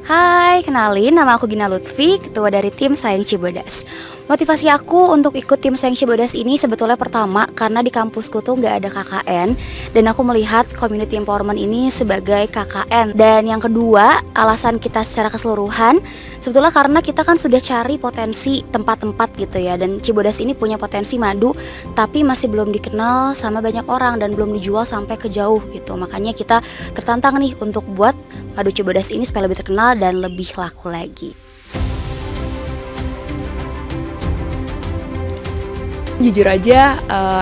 Hai, kenalin nama aku Gina Lutfi, ketua dari tim Sayang Cibodas. Motivasi aku untuk ikut tim Sayang Cibodas ini sebetulnya pertama karena di kampusku tuh nggak ada KKN dan aku melihat community empowerment ini sebagai KKN. Dan yang kedua, alasan kita secara keseluruhan sebetulnya karena kita kan sudah cari potensi tempat-tempat gitu ya, dan Cibodas ini punya potensi madu tapi masih belum dikenal sama banyak orang dan belum dijual sampai ke jauh gitu. Makanya kita tertantang nih untuk buat madu Cibodas ini supaya lebih terkenal dan lebih laku lagi. Jujur aja,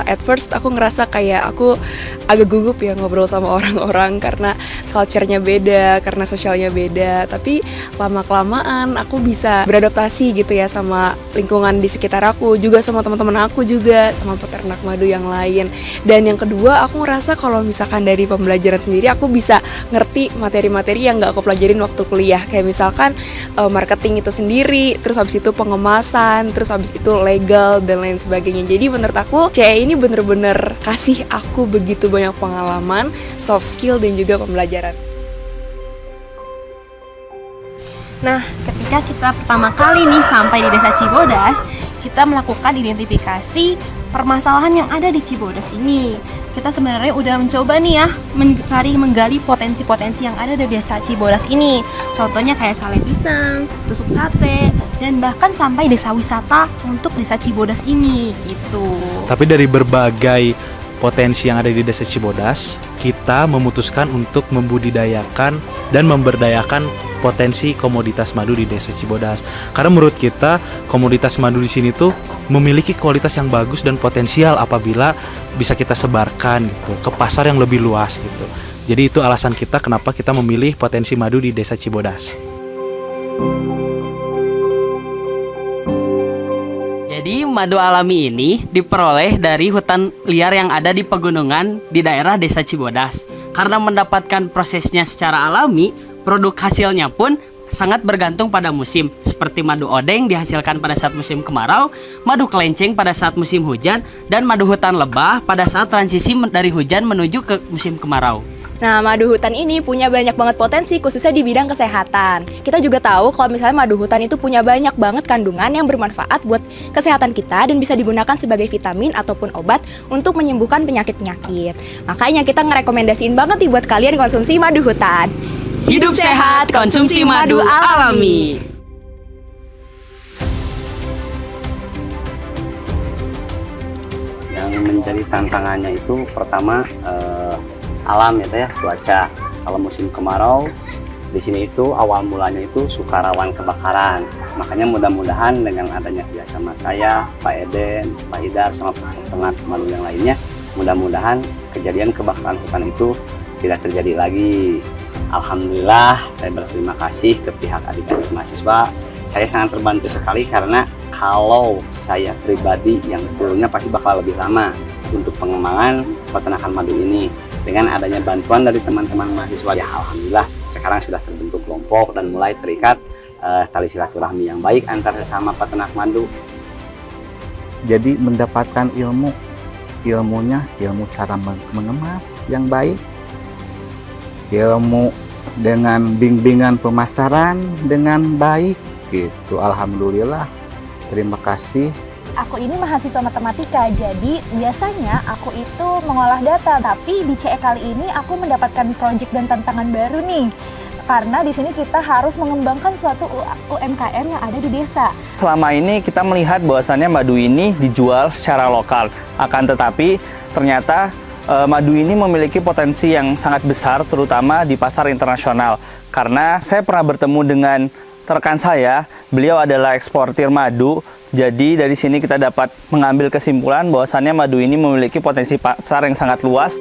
at first aku ngerasa kayak aku agak gugup ya ngobrol sama orang-orang karena culture-nya beda, karena sosialnya beda. Tapi lama-kelamaan aku bisa beradaptasi gitu ya sama lingkungan di sekitar aku, juga sama teman-teman aku juga, sama peternak madu yang lain. Dan yang kedua, aku ngerasa kalau misalkan dari pembelajaran sendiri aku bisa ngerti materi-materi yang gak aku pelajarin waktu kuliah. Kayak misalkan marketing itu sendiri, terus habis itu pengemasan, terus habis itu legal dan lain sebagainya. Jadi menurut aku CE ini bener-bener kasih aku begitu banyak pengalaman, soft skill dan juga pembelajaran. Nah, ketika kita pertama kali nih sampai di Desa Cibodas, kita melakukan identifikasi permasalahan yang ada di Cibodas ini. Kita sebenarnya udah mencoba nih ya menggali potensi-potensi yang ada di Desa Cibodas ini. Contohnya kayak sale pisang, tusuk sate, dan bahkan sampai desa wisata untuk Desa Cibodas ini gitu. Tapi dari berbagai potensi yang ada di Desa Cibodas, kita memutuskan untuk membudidayakan dan memberdayakan potensi komoditas madu di Desa Cibodas. Karena menurut kita komoditas madu di sini tuh memiliki kualitas yang bagus dan potensial apabila bisa kita sebarkan gitu ke pasar yang lebih luas gitu. Jadi itu alasan kita kenapa kita memilih potensi madu di Desa Cibodas. Jadi madu alami ini diperoleh dari hutan liar yang ada di pegunungan di daerah Desa Cibodas. Karena mendapatkan prosesnya secara alami, produk hasilnya pun sangat bergantung pada musim. Seperti madu odeng dihasilkan pada saat musim kemarau, madu kelenceng pada saat musim hujan, dan madu hutan lebah pada saat transisi dari hujan menuju ke musim kemarau. Nah, madu hutan ini punya banyak banget potensi khususnya di bidang kesehatan. Kita juga tahu kalau misalnya madu hutan itu punya banyak banget kandungan yang bermanfaat buat kesehatan kita dan bisa digunakan sebagai vitamin ataupun obat untuk menyembuhkan penyakit-penyakit. Makanya kita ngerekomendasiin banget nih buat kalian konsumsi madu hutan. Hidup sehat, konsumsi madu alami. Yang menjadi tantangannya itu pertama alam ya teh ya, cuaca. Kalau musim kemarau di sini itu awal mulanya itu suka rawan kebakaran. Makanya mudah-mudahan dengan adanya kerjasama saya, Pak Eden, Pak Hidar sama peternak madu yang lainnya, mudah-mudahan kejadian kebakaran hutan itu tidak terjadi lagi. Alhamdulillah, saya berterima kasih ke pihak adik-adik mahasiswa. Saya sangat terbantu sekali karena kalau saya pribadi yang dulunya pasti bakal lebih lama untuk pengembangan peternakan madu ini. Dengan adanya bantuan dari teman-teman mahasiswa, ya alhamdulillah sekarang sudah terbentuk kelompok dan mulai terikat tali silaturahmi yang baik antar sesama peternak madu. Jadi mendapatkan ilmunya, ilmu cara mengemas yang baik, ilmu dengan bimbingan pemasaran dengan baik gitu. Alhamdulillah, terima kasih. Aku ini mahasiswa matematika, jadi biasanya aku itu mengolah data. Tapi di CE kali ini aku mendapatkan proyek dan tantangan baru nih. Karena di sini kita harus mengembangkan suatu UMKM yang ada di desa. Selama ini kita melihat bahwasannya madu ini dijual secara lokal. Akan tetapi ternyata madu ini memiliki potensi yang sangat besar, terutama di pasar internasional. Karena saya pernah bertemu dengan rekan saya, beliau adalah eksportir madu. Jadi dari sini kita dapat mengambil kesimpulan bahwasannya madu ini memiliki potensi pasar yang sangat luas.